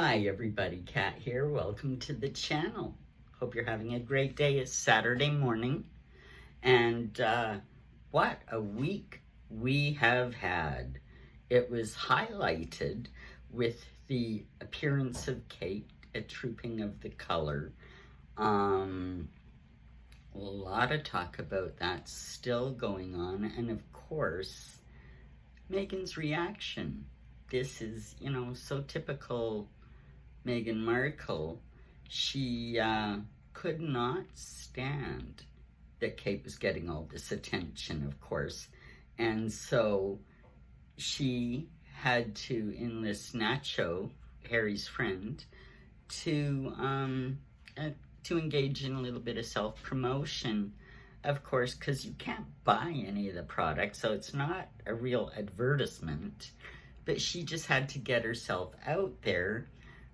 Hi everybody, Kat here. Welcome to the channel. Hope you're having a great day. It's Saturday morning, and what a week we have had. It was highlighted with the appearance of Kate, a trooping of the color. A lot of talk about that still going on, and of course, Meghan's reaction. This is, so typical Meghan Markle. She could not stand that Kate was getting all this attention, of course. And so she had to enlist Nacho, Harry's friend, to engage in a little bit of self-promotion, of course, because you can't buy any of the products, so it's not a real advertisement. But she just had to get herself out there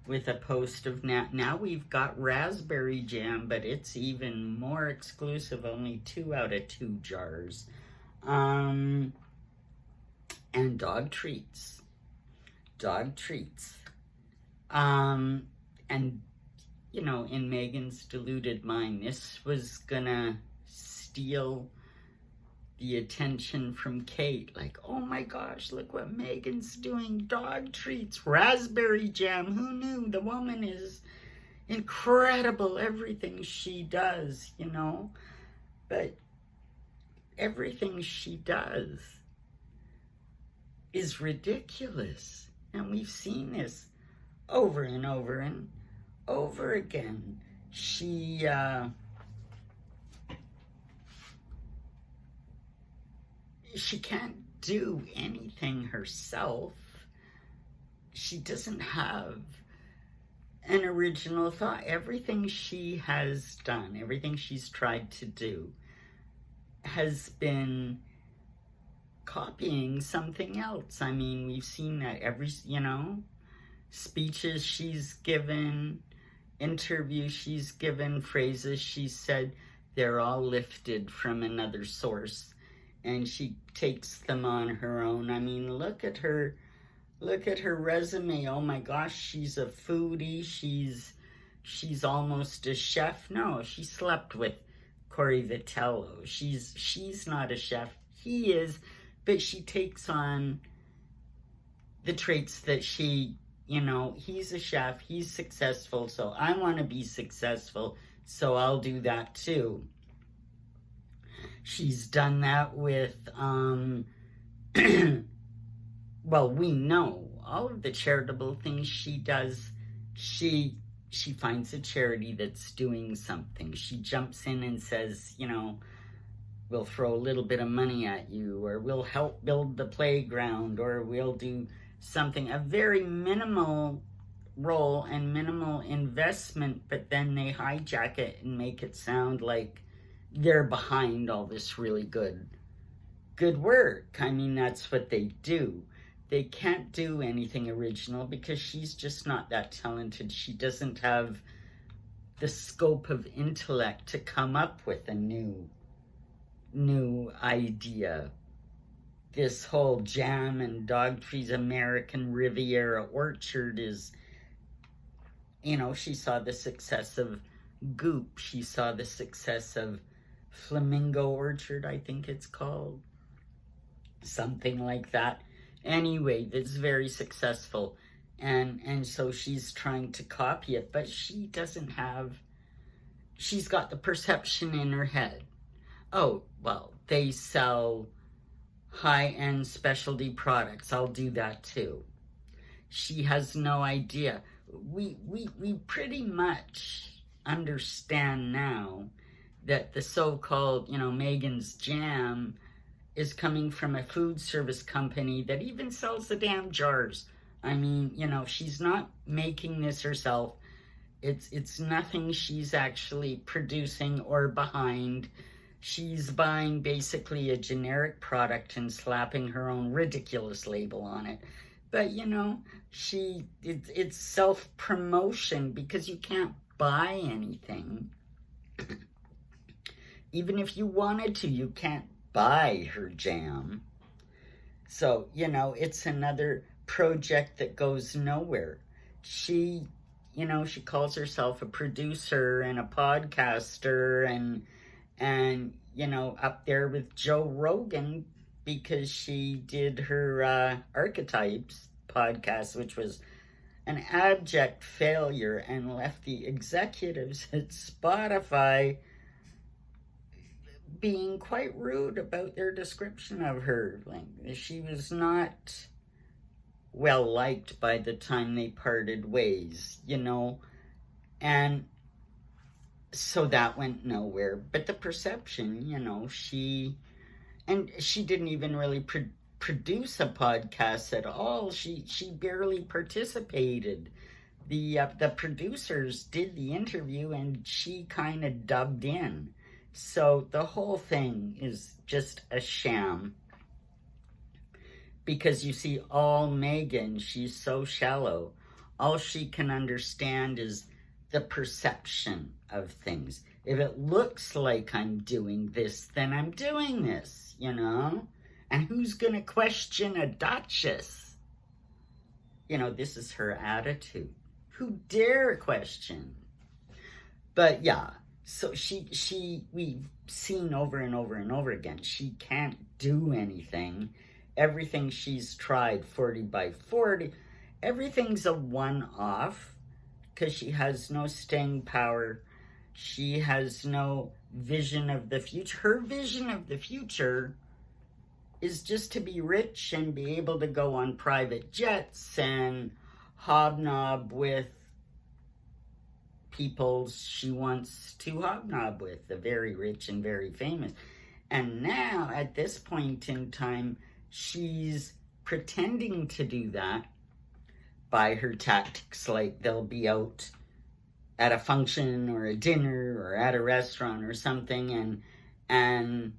with a post of now we've got raspberry jam, but it's even more exclusive, only 2 out of 2 jars. And dog treats. And, in Meghan's deluded mind, this was gonna steal the attention from Kate. Like, oh my gosh, look what Meghan's doing. Dog treats, raspberry jam. Who knew? The woman is incredible, everything she does, But everything she does is ridiculous. And we've seen this over and over and over again. She can't do anything herself. She doesn't have an original thought. Everything she has done, everything she's tried to do, has been copying something else. I mean, we've seen that speeches she's given, interviews she's given, phrases she said, they're all lifted from another source. And she takes them on her own. I mean, look at her resume. Oh my gosh, she's a foodie. She's almost a chef. No, she slept with Corey Vitello. She's not a chef. He is, but she takes on the traits that he's a chef, he's successful, so I want to be successful, so I'll do that too. She's done that with, well, we know all of the charitable things she does. She finds a charity that's doing something. She jumps in and says, we'll throw a little bit of money at you, or we'll help build the playground, or we'll do something, a very minimal role and minimal investment, but then they hijack it and make it sound like they're behind all this really good work. I mean, that's what they do. They can't do anything original because she's just not that talented. She doesn't have the scope of intellect to come up with a new idea. This whole jam and dog trees American Riviera orchard is, she saw the success of Goop. She saw the success of Flamingo Orchard, I think it's called. Something like that. Anyway, that's very successful. And so she's trying to copy it, but she's got the perception in her head. Oh, well, they sell high-end specialty products. I'll do that too. She has no idea. We pretty much understand now that the so-called, Meghan's jam is coming from a food service company that even sells the damn jars. I mean, she's not making this herself. It's nothing she's actually producing or behind. She's buying basically a generic product and slapping her own ridiculous label on it. But, it's self-promotion because you can't buy anything. Even if you wanted to, you can't buy her jam. So, it's another project that goes nowhere. she, she calls herself a producer and a podcaster and up there with Joe Rogan because she did her Archetypes podcast, which was an abject failure and left the executives at Spotify being quite rude about their description of her. Like, she was not well liked by the time they parted ways, and so that went nowhere. But the perception, she didn't even really produce a podcast at all. She barely participated. The producers did the interview and she kind of dubbed in. So the whole thing is just a sham. Because you see, all Meghan, she's so shallow. All she can understand is the perception of things. If it looks like I'm doing this, then I'm doing this, And who's going to question a duchess? This is her attitude. Who dare question? But yeah, so we've seen over and over and over again, she can't do anything. Everything she's tried, 40 by 40, everything's a one-off because she has no staying power. She has no vision of the future. Her vision of the future is just to be rich and be able to go on private jets and hobnob with people she wants to hobnob with, the very rich and very famous. And now, at this point in time, she's pretending to do that by her tactics, like they'll be out at a function or a dinner or at a restaurant or something, and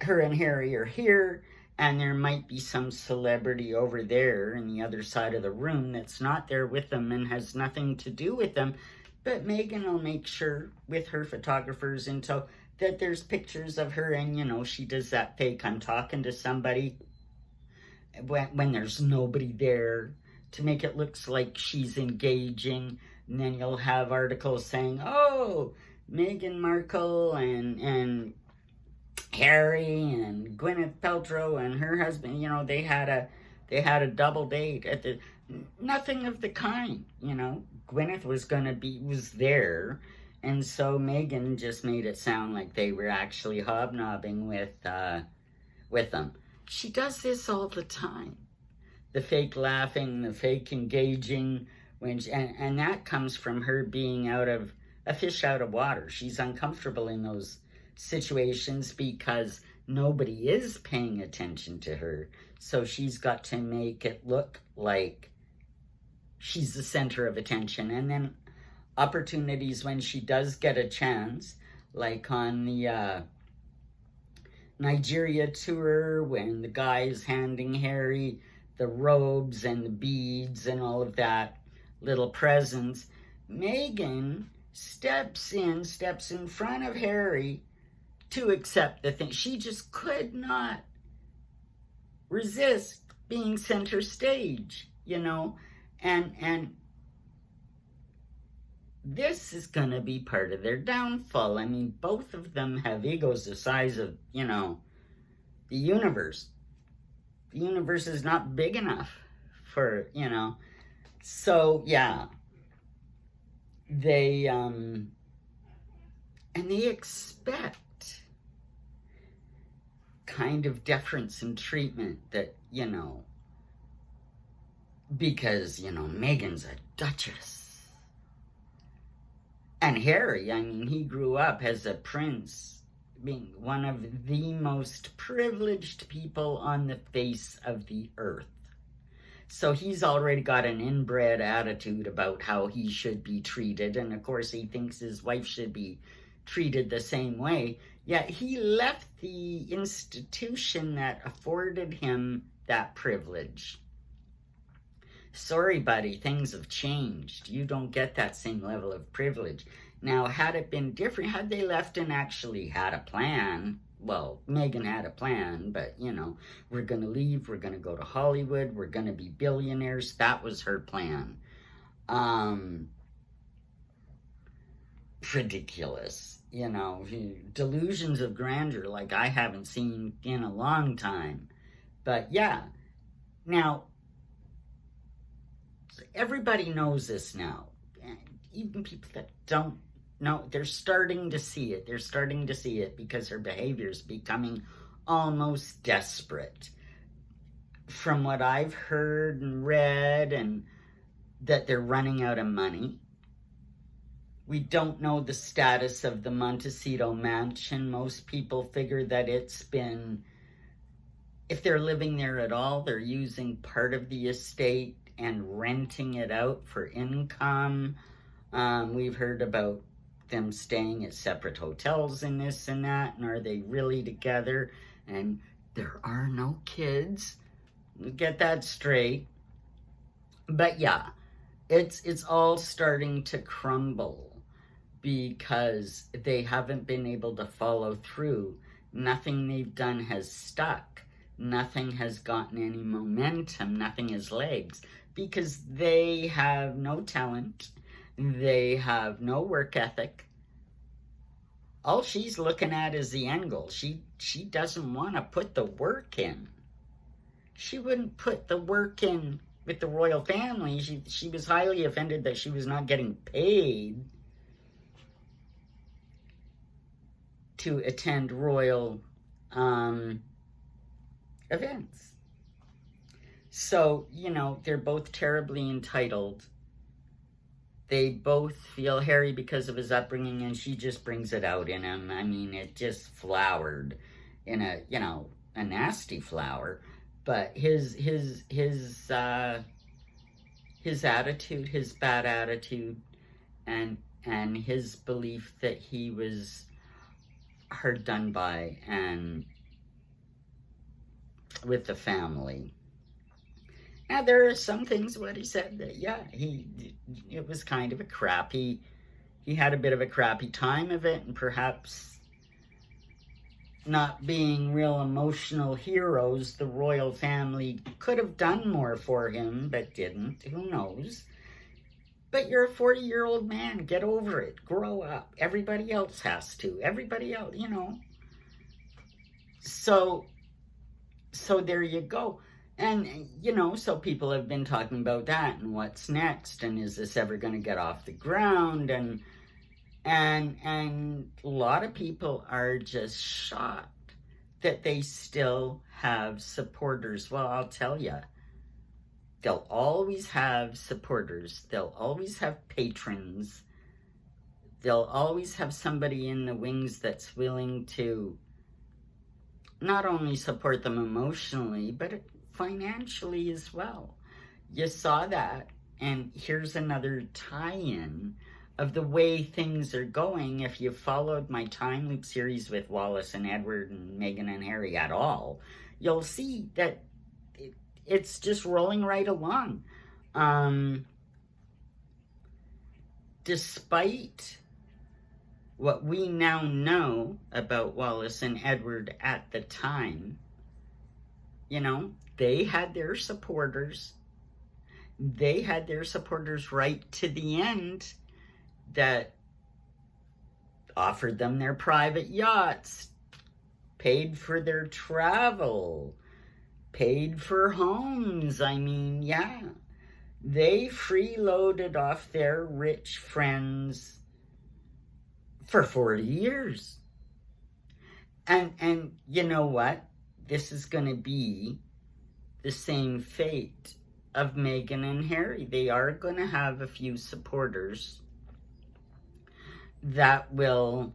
her and Harry are here, and there might be some celebrity over there in the other side of the room that's not there with them and has nothing to do with them, but Meghan will make sure with her photographers in tow that there's pictures of her, and she does that fake I'm talking to somebody when there's nobody there to make it look like she's engaging. And then you'll have articles saying, oh, Meghan Markle and Harry and Gwyneth Paltrow and her husband, they had a double date at the nothing of the kind. Gwyneth was there, and so Meghan just made it sound like they were actually hobnobbing with them. She does this all the time. The fake laughing, the fake engaging, and that comes from her being a fish out of water. She's uncomfortable in those situations because nobody is paying attention to her. So she's got to make it look like she's the center of attention. And then opportunities when she does get a chance, like on the Nigeria tour, when the guy is handing Harry the robes and the beads and all of that, little presents, Meghan steps in front of Harry to accept the thing. She just could not resist being center stage, and this is going to be part of their downfall. I mean, both of them have egos the size of, the universe. The universe is not big enough for, So, yeah. They, and they expect kind of deference and treatment that, because, Meghan's a duchess. And Harry, he grew up as a prince, being one of the most privileged people on the face of the earth. So he's already got an inbred attitude about how he should be treated. And of course, he thinks his wife should be treated the same way. Yet he left the institution that afforded him that privilege. Sorry, buddy, things have changed. You don't get that same level of privilege. Now, had it been different, had they left and actually had a plan, well, Meghan had a plan, but, you know, we're going to leave, we're going to go to Hollywood, we're going to be billionaires. That was her plan. Ridiculous, you know, delusions of grandeur like I haven't seen in a long time. But yeah, now, everybody knows this now. Even people that don't know, they're starting to see it. They're starting to see it because her behavior is becoming almost desperate. From what I've heard and read, and that they're running out of money. We don't know the status of the Montecito mansion. Most people figure that it's been, if they're living there at all, they're using part of the estate and renting it out for income. We've heard about them staying at separate hotels and this and that, and are they really together? And there are no kids. Get that straight. But yeah, it's all starting to crumble because they haven't been able to follow through. Nothing they've done has stuck. Nothing has gotten any momentum. Nothing has legs because they have no talent. They have no work ethic. All she's looking at is the end goal. She doesn't want to put the work in. She wouldn't put the work in with the royal family. She was highly offended that she was not getting paid to attend royal events. So, you know, they're both terribly entitled. They both feel Harry because of his upbringing, and she just brings it out in him. I mean, it just flowered in a, you know, a nasty flower. But his attitude, his bad attitude, and his belief that he was hard done by and with the family. Now, there are some things what he said that, yeah, it was kind of a crap. He had a bit of a crappy time of it, and perhaps not being real emotional heroes, the royal family could have done more for him, but didn't. Who knows? But you're a 40-year-old man. Get over it. Grow up. Everybody else has to. Everybody else, you know. So there you go. And, you know, so people have been talking about that and what's next, and is this ever going to get off the ground? And a lot of people are just shocked that they still have supporters. Well, I'll tell you, they'll always have supporters. They'll always have patrons. They'll always have somebody in the wings that's willing to not only support them emotionally, but financially as well. You saw that, and here's another tie-in of the way things are going. If you followed my time loop series with Wallace and Edward and Meghan and Harry at all, you'll see that it's just rolling right along. Despite what we now know about Wallace and Edward at the time, you know, they had their supporters. They had their supporters right to the end that offered them their private yachts, paid for their travel, paid for homes. I mean, yeah, they freeloaded off their rich friends for 40 years. And you know what? This is going to be the same fate of Meghan and Harry. They are going to have a few supporters that will,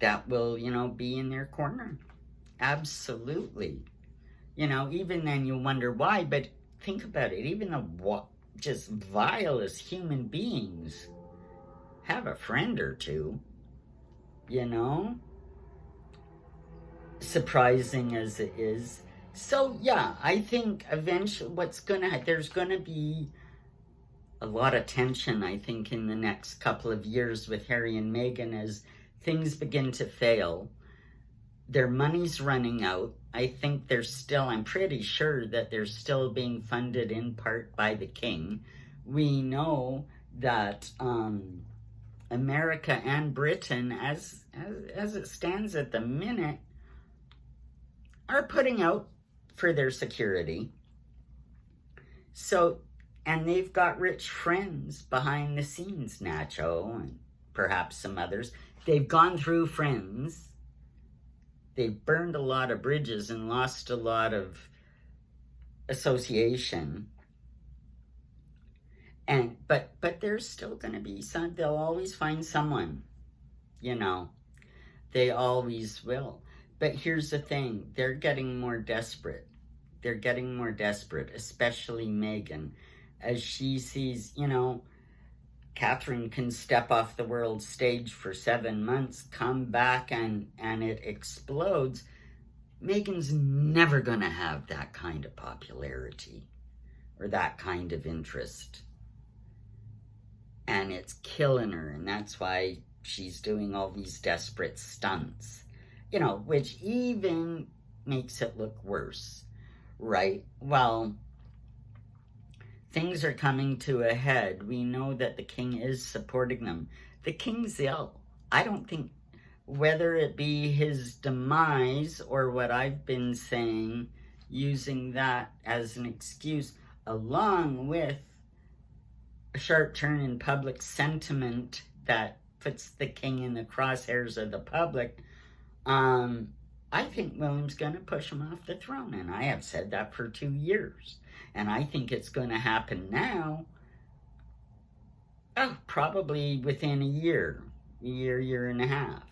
you know, be in their corner. Absolutely. You know, even then you wonder why, but think about it. Even the just vilest human beings have a friend or two, you know? Surprising as it is. So, yeah, I think eventually there's going to be a lot of tension, I think, in the next couple of years with Harry and Meghan as things begin to fail. Their money's running out. I'm pretty sure that they're still being funded in part by the king. We know that America and Britain, as it stands at the minute, are putting out for their security. So, and they've got rich friends behind the scenes, Nacho and perhaps some others. They've gone through friends. They've burned a lot of bridges and lost a lot of association. But there's still going to be some, they'll always find someone, you know. They always will. But here's the thing, they're getting more desperate. They're getting more desperate, especially Meghan, as she sees, you know, Catherine can step off the world stage for 7 months, come back, and it explodes. Meghan's never going to have that kind of popularity or that kind of interest. And it's killing her, and that's why she's doing all these desperate stunts, you know, which even makes it look worse, right? Well, things are coming to a head. We know that the king is supporting them. The king's ill. I don't think, whether it be his demise or what I've been saying, using that as an excuse, along with a sharp turn in public sentiment that puts the king in the crosshairs of the public, I think William's going to push him off the throne. And I have said that for 2 years. And I think it's going to happen now, probably within a year and a half.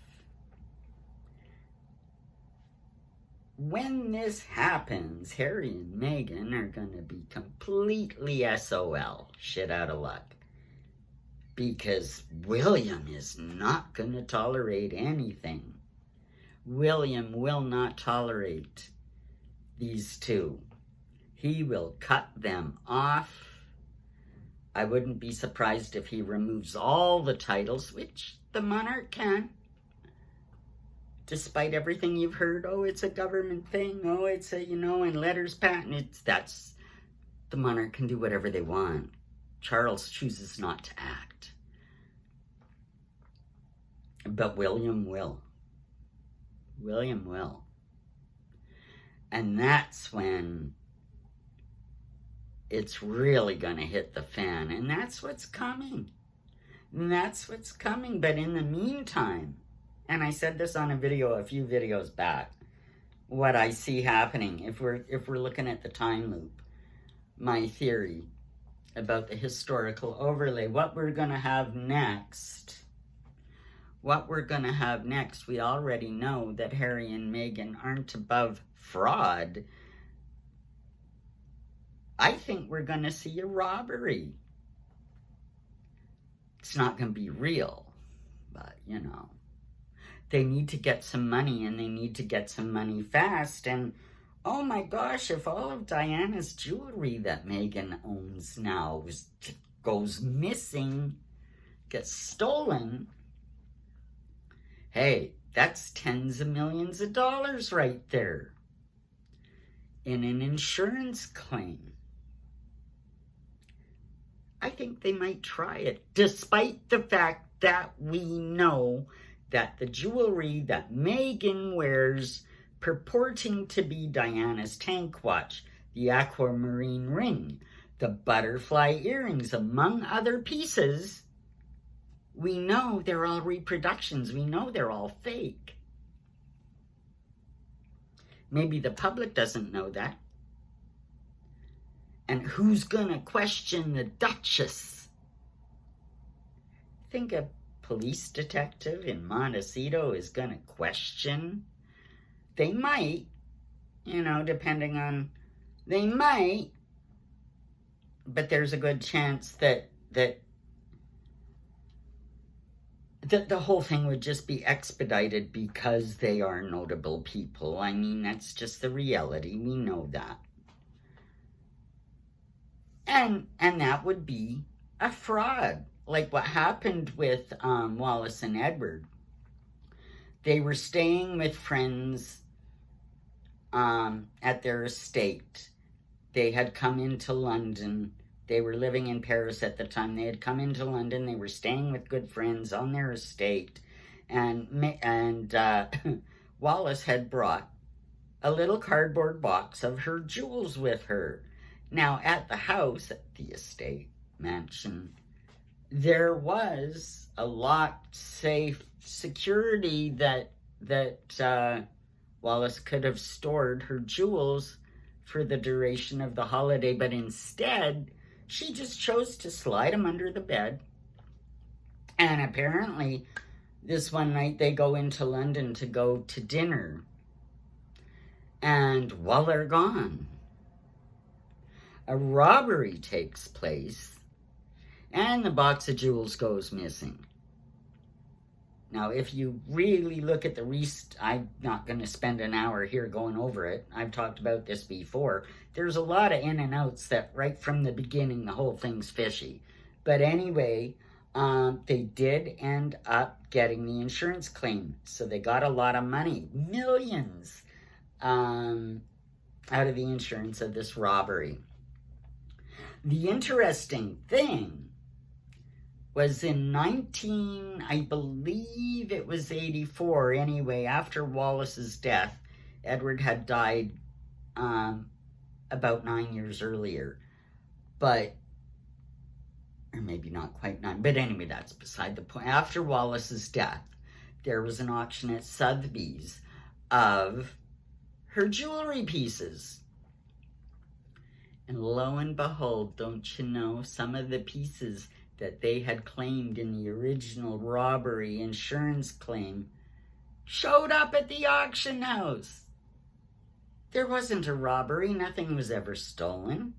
When this happens, Harry and Meghan are going to be completely SOL, shit out of luck. Because William is not going to tolerate anything. William will not tolerate these two. He will cut them off. I wouldn't be surprised if he removes all the titles, which the monarch can. Despite everything you've heard, oh, it's a government thing, oh, it's a, in letters patent, the monarch can do whatever they want. Charles chooses not to act. But William will. William will. And that's when it's really going to hit the fan. And that's what's coming. And that's what's coming. But in the meantime, and I said this on a video a few videos back, what I see happening, if we're looking at the time loop, my theory about the historical overlay, what we're going to have next, we already know that Harry and Meghan aren't above fraud. I think we're going to see a robbery. It's not going to be real, but, they need to get some money, and they need to get some money fast. And, oh my gosh, if all of Diana's jewelry that Meghan owns now goes missing, gets stolen, hey, that's tens of millions of dollars right there in an insurance claim. I think they might try it, despite the fact that we know that the jewelry that Meghan wears, purporting to be Diana's tank watch, the aquamarine ring, the butterfly earrings, among other pieces, we know they're all reproductions. We know they're all fake. Maybe the public doesn't know that. And who's gonna question the Duchess? Think a police detective in Montecito is gonna question? They might, depending on, they might, but there's a good chance that the whole thing would just be expedited because they are notable people. I mean, that's just the reality. We know that. And that would be a fraud. Like what happened with Wallace and Edward. They were staying with friends at their estate. They had come into London. They were living in Paris at the time. They had come into London. They were staying with good friends on their estate. And Wallace had brought a little cardboard box of her jewels with her. Now, at the house, at the estate mansion, there was a locked, safe security that Wallace could have stored her jewels for the duration of the holiday, but instead, she just chose to slide them under the bed. And apparently, this one night, they go into London to go to dinner. And while they're gone, a robbery takes place, and the box of jewels goes missing. Now, if you really look at I'm not going to spend an hour here going over it. I've talked about this before. There's a lot of in and outs that right from the beginning, the whole thing's fishy. But anyway, they did end up getting the insurance claim. So they got a lot of money, millions, out of the insurance of this robbery. The interesting thing was in I believe it was 84, anyway, after Wallace's death. Edward had died about 9 years earlier, or maybe not quite 9, but anyway, that's beside the point. After Wallace's death, there was an auction at Sotheby's of her jewelry pieces. And lo and behold, don't you know, some of the pieces that they had claimed in the original robbery insurance claim showed up at the auction house. There wasn't a robbery. Nothing was ever stolen.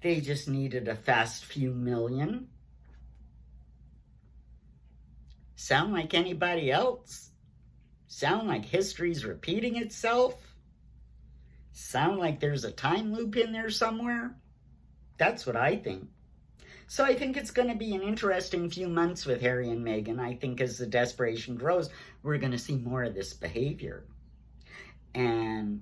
They just needed a fast few million. Sound like anybody else? Sound like history's repeating itself? Sound like there's a time loop in there somewhere? That's what I think. So I think it's going to be an interesting few months with Harry and Meghan. I think as the desperation grows, we're going to see more of this behavior. And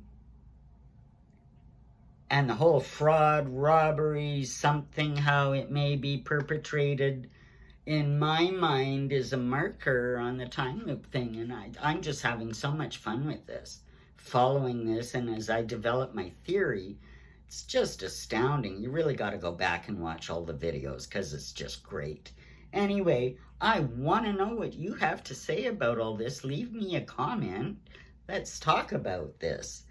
the whole fraud, robbery, something how it may be perpetrated, in my mind, is a marker on the time loop thing. And I'm just having so much fun with this, following this. And as I develop my theory, it's just astounding. You really got to go back and watch all the videos because it's just great. Anyway, I want to know what you have to say about all this. Leave me a comment. Let's talk about this.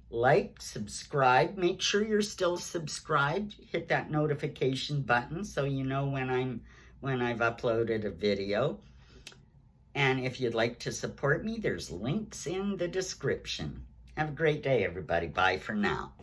Like, subscribe. Make sure you're still subscribed. Hit that notification button so you know when I've uploaded a video. And if you'd like to support me, there's links in the description. Have a great day, everybody. Bye for now.